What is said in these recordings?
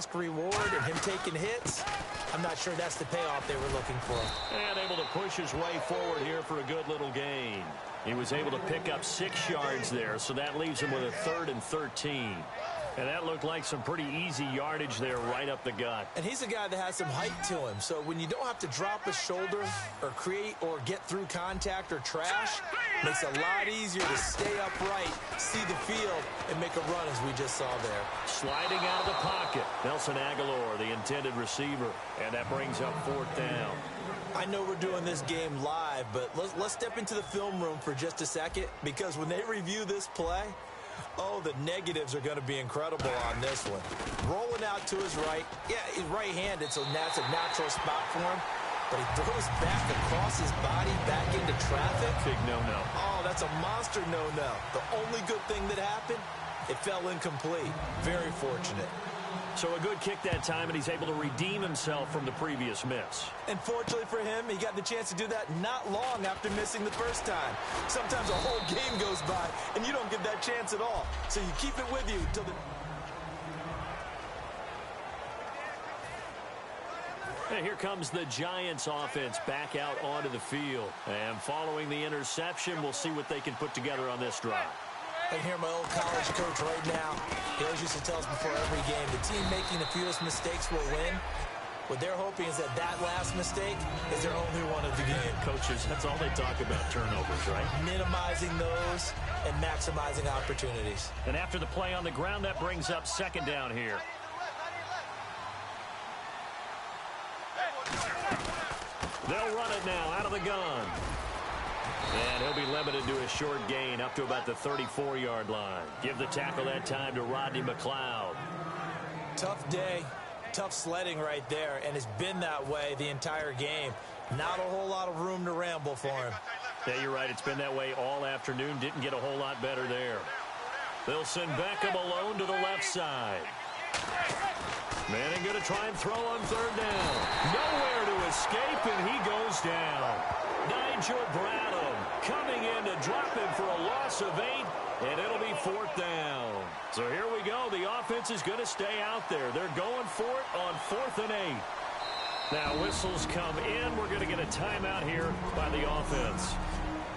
risk reward and him taking hits, I'm not sure that's the payoff they were looking for. And able to push his way forward here for a good little gain. He was able to pick up 6 yards there, so that leaves him with a 3rd and 13. And that looked like some pretty easy yardage there right up the gut. And he's a guy that has some height to him. So when you don't have to drop a shoulder or create or get through contact or trash, makes it a lot easier to stay upright, see the field, and make a run as we just saw there. Sliding out of the pocket, Nelson Aguilar, the intended receiver. And that brings up 4th down. I know we're doing this game live, but let's step into the film room for just a second, because when they review this play, oh, the negatives are going to be incredible on this one. Rolling out to his right. Yeah, he's right-handed, so that's a natural spot for him. But he throws back across his body, back into traffic. Big no-no. Oh, that's a monster no-no. The only good thing that happened, it fell incomplete. Very fortunate. So a good kick that time, and he's able to redeem himself from the previous miss. And fortunately for him, he got the chance to do that not long after missing the first time. Sometimes a whole game goes by, and you don't get that chance at all. So you keep it with you till the... And here comes the Giants offense back out onto the field. And following the interception, we'll see what they can put together on this drive. I hear my old college coach right now. He always used to tell us before every game, the team making the fewest mistakes will win. What they're hoping is that that last mistake is their only one of the game. Coaches, that's all they talk about, turnovers, right? Minimizing those and maximizing opportunities. And after the play on the ground, that brings up 2nd down here. They'll run it now out of the gun. And he'll be limited to a short gain up to about the 34-yard line. Give the tackle that time to Rodney McLeod. Tough day, tough sledding right there, and it's been that way the entire game. Not a whole lot of room to ramble for him. Yeah, you're right. It's been that way all afternoon. Didn't get a whole lot better there. They'll send Beckham alone to the left side. Manning going to try and throw on 3rd down. Nowhere to escape, and he goes down. Nigel Bradham coming in to drop him for a loss of 8, and it'll be 4th down. So here we go. The offense is going to stay out there. They're going for it on 4th and 8. Now whistles come in. We're going to get a timeout here by the offense.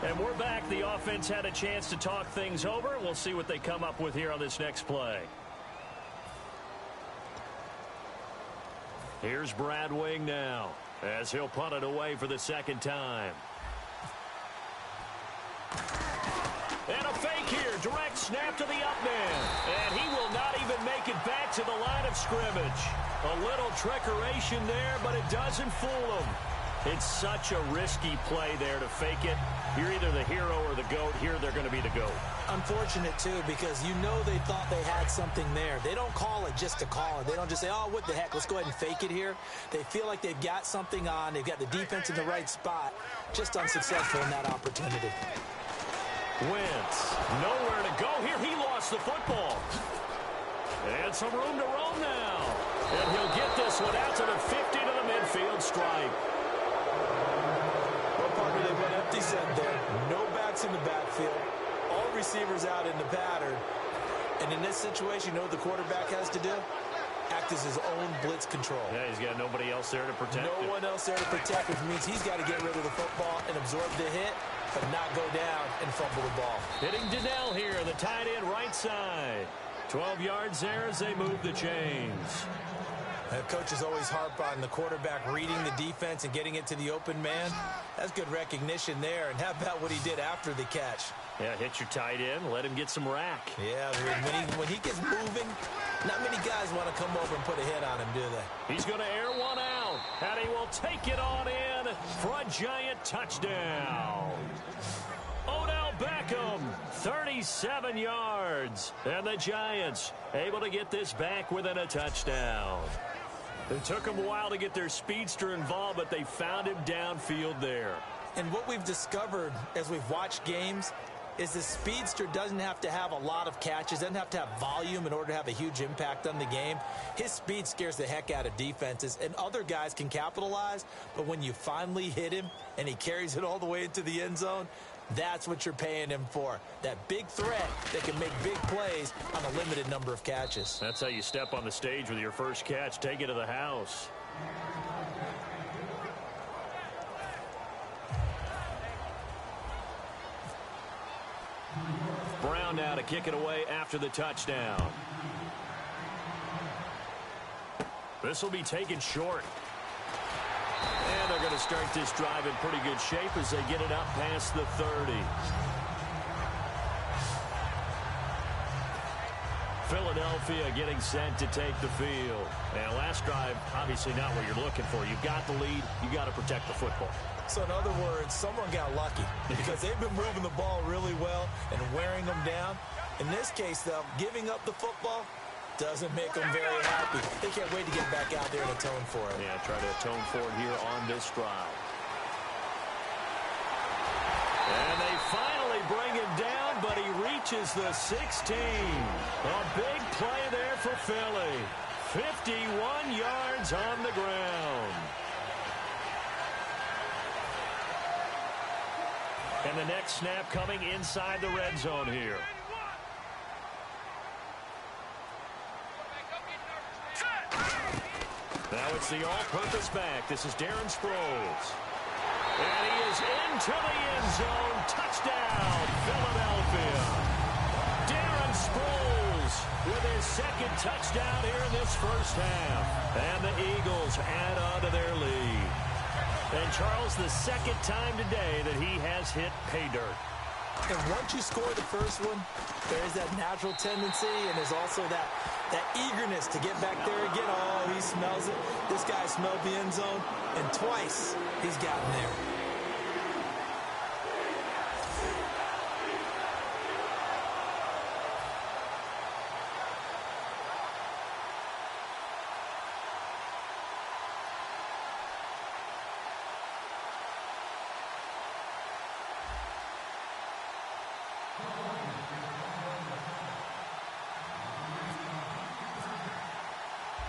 And we're back. The offense had a chance to talk things over. We'll see what they come up with here on this next play. Here's Brad Wing now as he'll punt it away for the 2nd time. And a fake here. Direct snap to the up man. And he will not even make it back to the line of scrimmage. A little trickeration there, but it doesn't fool him. It's such a risky play there to fake it. You're either the hero or the GOAT. Here they're going to be the GOAT. Unfortunate, too, because you know they thought they had something there. They don't call it just to call it. They don't just say, oh, what the heck, let's go ahead and fake it here. They feel like they've got something on. They've got the defense in the right spot. Just unsuccessful in that opportunity. Wentz, nowhere to go here. He lost the football. And some room to roam now. And he'll get this one out to the 50 to the midfield stripe. Well, partner, they went empty set there. No backs in the backfield. All receivers out in the pattern. And in this situation, you know what the quarterback has to do? Act as his own blitz control. Yeah, he's got nobody else there to protect him. No one else there to protect, which means he's got to get rid of the football and absorb the hit, but not go down and fumble the ball. Hitting Donnell here, the tight end right side. 12 yards there as they move the chains. Coaches always harp on the quarterback reading the defense and getting it to the open man. That's good recognition there. And how about what he did after the catch? Yeah, hit your tight end, let him get some rack. Yeah, when he gets moving, not many guys want to come over and put a hit on him, do they? He's going to air one out, and he will take it on in for a Giant touchdown. Odell Beckham, 37 yards. And the Giants able to get this back within a touchdown. It took them a while to get their speedster involved, but they found him downfield there. And what we've discovered as we've watched games is the speedster doesn't have to have a lot of catches, doesn't have to have volume in order to have a huge impact on the game. His speed scares the heck out of defenses, and other guys can capitalize, but when you finally hit him and he carries it all the way into the end zone, That's what you're paying him for. That big threat that can make big plays on a limited number of catches. That's how you step on the stage with your first catch. Take it to the house. Brown now to kick it away after the touchdown. This will be taken short. And they're going to start this drive in pretty good shape as they get it up past the 30. Philadelphia getting set to take the field. And last drive, obviously not what you're looking for. You've got the lead. You've got to protect the football. So in other words, someone got lucky because they've been moving the ball really well and wearing them down. In this case, though, giving up the football doesn't make them very happy. They can't wait to get back out there and atone for it. Yeah, try to atone for it here on this drive. And they finally bring him down, but he reaches the 16. A big play there for Philly. 51 yards on the ground. And the next snap coming inside the red zone here. Now it's the all-purpose back. This is Darren Sproles. And he is into the end zone. Touchdown, Philadelphia. Darren Sproles with his second touchdown here in this first half. And the Eagles add on to their lead. And Charles, the second time today that he has hit pay dirt. And once you score the first one, there's that natural tendency, and there's also that eagerness to get back there again. Oh, he smells it. This guy smelled the end zone, and twice he's gotten there.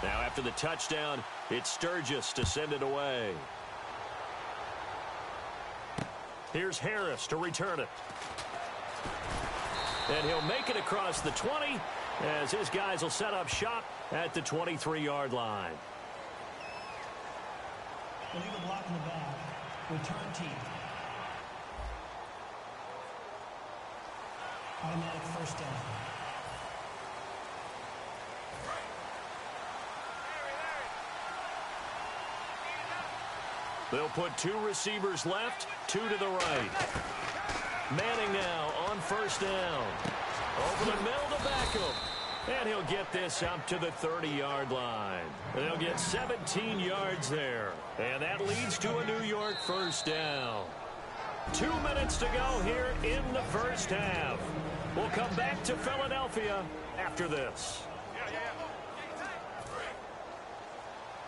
Now after the touchdown, it's Sturgis to send it away. Here's Harris to return it. And he'll make it across the 20 as his guys will set up shop at the 23-yard line. Illegal block in the back. Return team. Automatic first down. They'll put two receivers left, two to the right. Manning now on first down. Over the middle to Beckham. And he'll get this up to the 30-yard line. They'll get 17 yards there. And that leads to a New York first down. 2 minutes to go here in the first half. We'll come back to Philadelphia after this.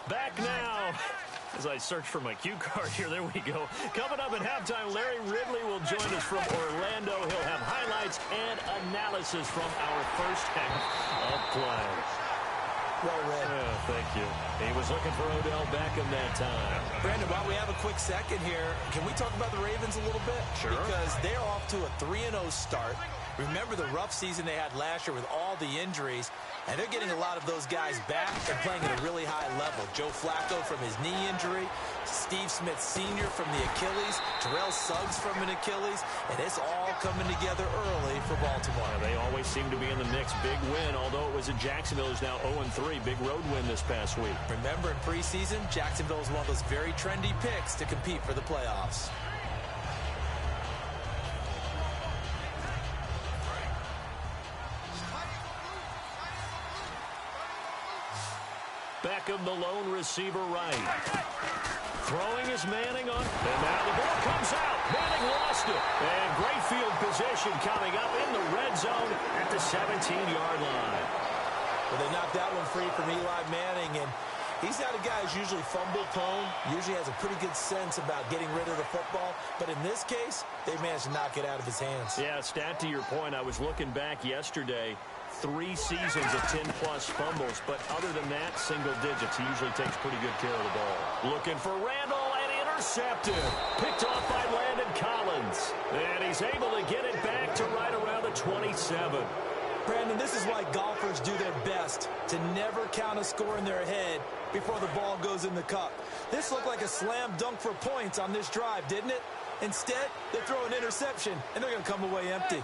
Back now. As I search for my cue card here, there we go. Coming up at halftime, Larry Ridley will join us from Orlando. He'll have highlights and analysis from our first half of play. Well read. Yeah, thank you. He was looking for Odell Beckham that time. Brandon, while we have a quick second here, can we talk about the Ravens a little bit? Sure. Because they're off to a 3-0 start. Remember the rough season they had last year with all the injuries, and they're getting a lot of those guys back and playing at a really high level. Joe Flacco from his knee injury, Steve Smith Sr. from the Achilles, Terrell Suggs from an Achilles, and it's all coming together early for Baltimore. Yeah, they always seem to be in the mix. Big win, although it was in Jacksonville, who's now 0-3. Big road win this past week. Remember in preseason, Jacksonville was one of those very trendy picks to compete for the playoffs. Beckham, the lone receiver right. Throwing is Manning on. And now the ball comes out. Manning lost it. And great field position coming up in the red zone at the 17-yard line. Well, they knocked that one free from Eli Manning, and he's not a guy who's usually fumble-prone, usually has a pretty good sense about getting rid of the football. But in this case, they managed to knock it out of his hands. Yeah, stat to your point, I was looking back yesterday. 3 seasons of 10-plus fumbles, but other than that, single digits. He usually takes pretty good care of the ball. Looking for Randall, and Intercepted. Picked off by Landon Collins. And he's able to get it back to right around the 27. Brandon, this is why golfers do their best to never count a score in their head before the ball goes in the cup. This looked like a slam dunk for points on this drive, didn't it? Instead, they throw an interception, and they're going to come away empty.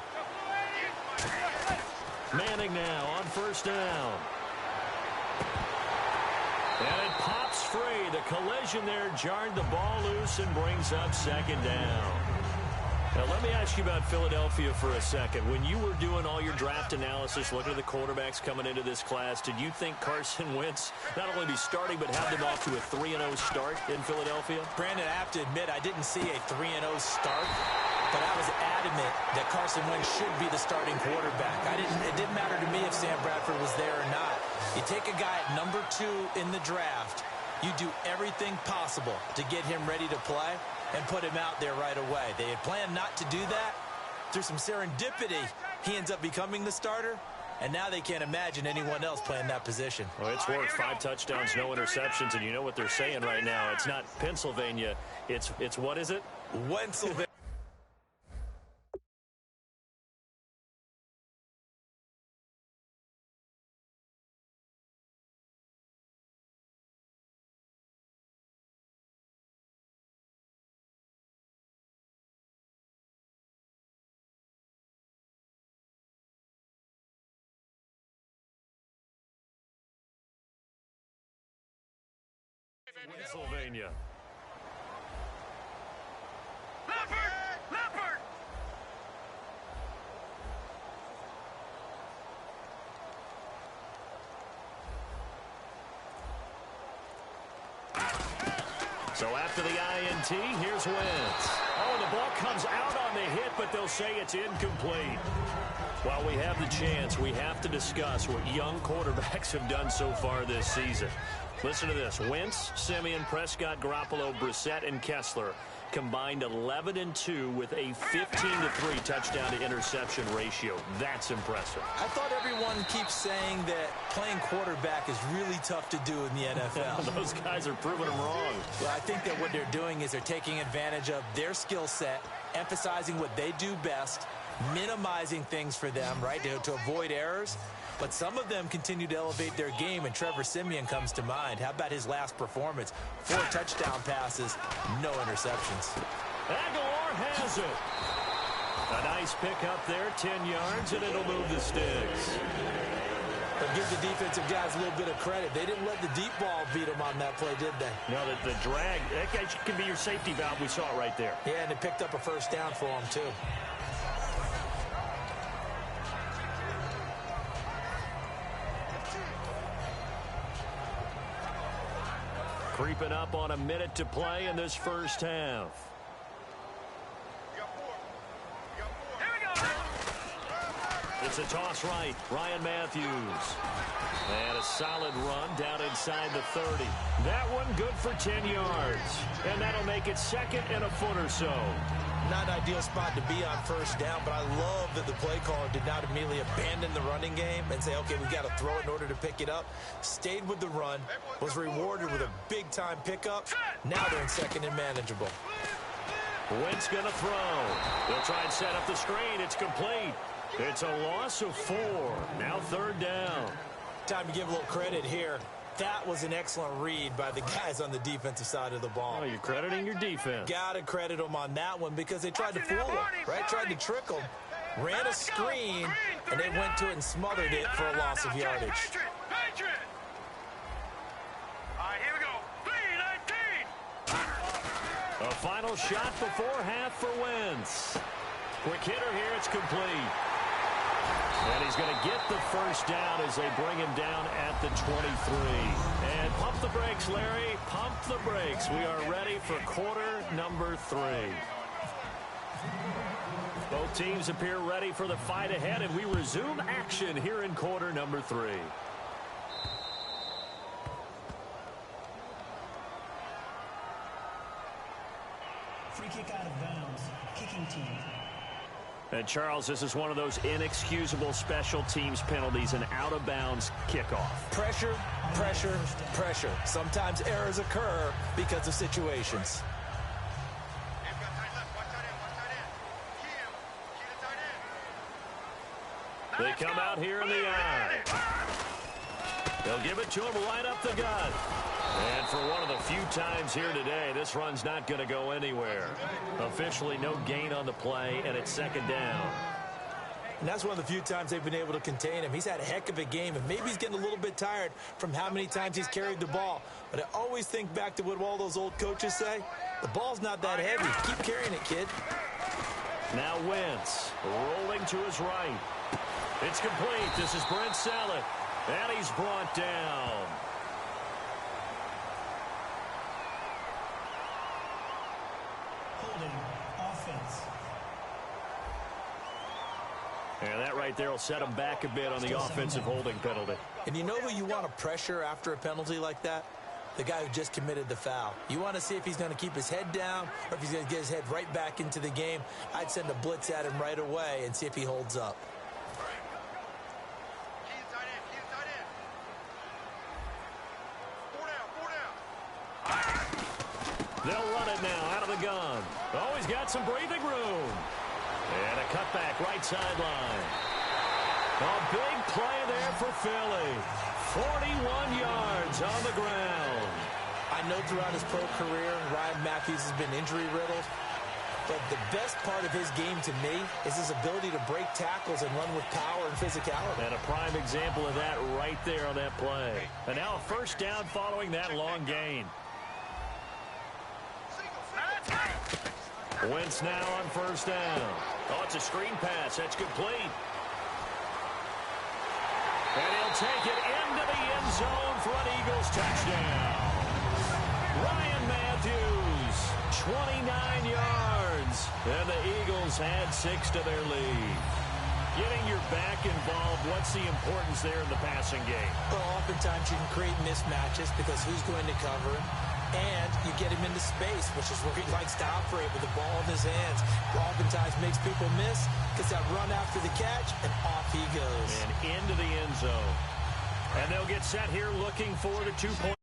Manning now on first down. And it pops free. The collision there jarred the ball loose and brings up second down. Now, let me ask you about Philadelphia for a second. When you were doing all your draft analysis, looking at the quarterbacks coming into this class, did you think Carson Wentz not only be starting but have them off to a 3-0 start in Philadelphia? Brandon, I have to admit, I didn't see a 3-0 start, but I was adamant that Carson Wentz should be the starting quarterback. It didn't matter to me if Sam Bradford was there or not. You take a guy at number 2 in the draft, you do everything possible to get him ready to play and put him out there right away. They had planned not to do that. Through some serendipity, he ends up becoming the starter, and now they can't imagine anyone else playing that position. Well, it's worked. 5 touchdowns, no interceptions, and you know what they're saying right now. It's not Pennsylvania. It's what is it? Wentzylvania. Pennsylvania. Leopard! So after the INT, here's Wentz. Oh, the ball comes out on the hit, but they'll say it's incomplete. While we have the chance, we have to discuss what young quarterbacks have done so far this season. Listen to this. Wentz, Simeon, Prescott, Garoppolo, Brissett, and Kessler combined 11-2 with a 15-3 touchdown to interception ratio. That's impressive. I thought everyone keeps saying that playing quarterback is really tough to do in the NFL. Those guys are proving them wrong. Well, I think that what they're doing is they're taking advantage of their skill set, emphasizing what they do best, minimizing things for them, right, to avoid errors. But some of them continue to elevate their game, and Trevor Siemian comes to mind. How about his last performance? 4 touchdown passes, no interceptions. Aguilar has it. A nice pick up there, 10 yards, and it'll move the sticks. But give the defensive guys a little bit of credit. They didn't let the deep ball beat them on that play, did they? No, the drag, that can be your safety valve. We saw it right there. Yeah, and it picked up a first down for them, too. Creeping up on a minute to play in this first half. It's a toss right. Ryan Matthews. And a solid run down inside the 30. That one good for 10 yards. And that'll make it second and a foot or so. Not an ideal spot to be on first down, but I love that the play caller did not immediately abandon the running game and say, okay, we got to throw it in order to pick it up. Stayed with the run, was rewarded with a big-time pickup. Now they're in second and manageable. Wentz going to throw. They'll try and set up the screen. It's complete. It's a loss of 4. Now third down. Time to give a little credit here. That was an excellent read by the guys on the defensive side of the ball. Oh, you're crediting your defense. Got to credit them on that one because they tried to fool them, right? Tried to trick them. Ran a screen, and they went to it and smothered it for a loss of yardage. All right, here we go. 3-19. A final shot before half for Wentz. Quick hitter here. It's complete. And he's going to get the first down as they bring him down at the 23. And pump the brakes, Larry. Pump the brakes. We are ready for quarter number 3. Both teams appear ready for the fight ahead, and we resume action here in quarter number 3. Free kick out of bounds. Kicking team. And, Charles, this is one of those inexcusable special teams penalties, an out-of-bounds kickoff. Pressure, pressure, pressure. Sometimes errors occur because of situations. They come out here in the eye. They'll give it to him right up the gut. And for one of the few times here today, this run's not going to go anywhere. Officially no gain on the play, and it's second down. And that's one of the few times they've been able to contain him. He's had a heck of a game, and maybe he's getting a little bit tired from how many times he's carried the ball. But I always think back to what all those old coaches say. The ball's not that heavy. Keep carrying it, kid. Now Wentz rolling to his right. It's complete. This is Brent Saleh. And he's brought down. Holding offense. And that right there will set him back a bit on the offensive holding penalty. And you know who you want to pressure after a penalty like that? The guy who just committed the foul. You want to see if he's going to keep his head down or if he's going to get his head right back into the game. I'd send a blitz at him right away and see if he holds up. They'll run it now out of the gun. Oh, he's got some breathing room. And a cutback right sideline. A big play there for Philly. 41 yards on the ground. I know throughout his pro career, Ryan Matthews has been injury-riddled. But the best part of his game to me is his ability to break tackles and run with power and physicality. And a prime example of that right there on that play. And now a first down following that long gain. Wentz now on first down. Oh, it's a screen pass. That's complete. And he'll take it into the end zone for an Eagles touchdown. Ryan Matthews, 29 yards. And the Eagles add 6 to their lead. Getting your back involved, what's the importance there in the passing game? Well, oftentimes you can create mismatches because who's going to cover him? And you get him into space, which is where he likes to operate with the ball in his hands. Oftentimes makes people miss, gets that run after the catch, and off he goes. And into the end zone. And they'll get set here looking for the 2-point.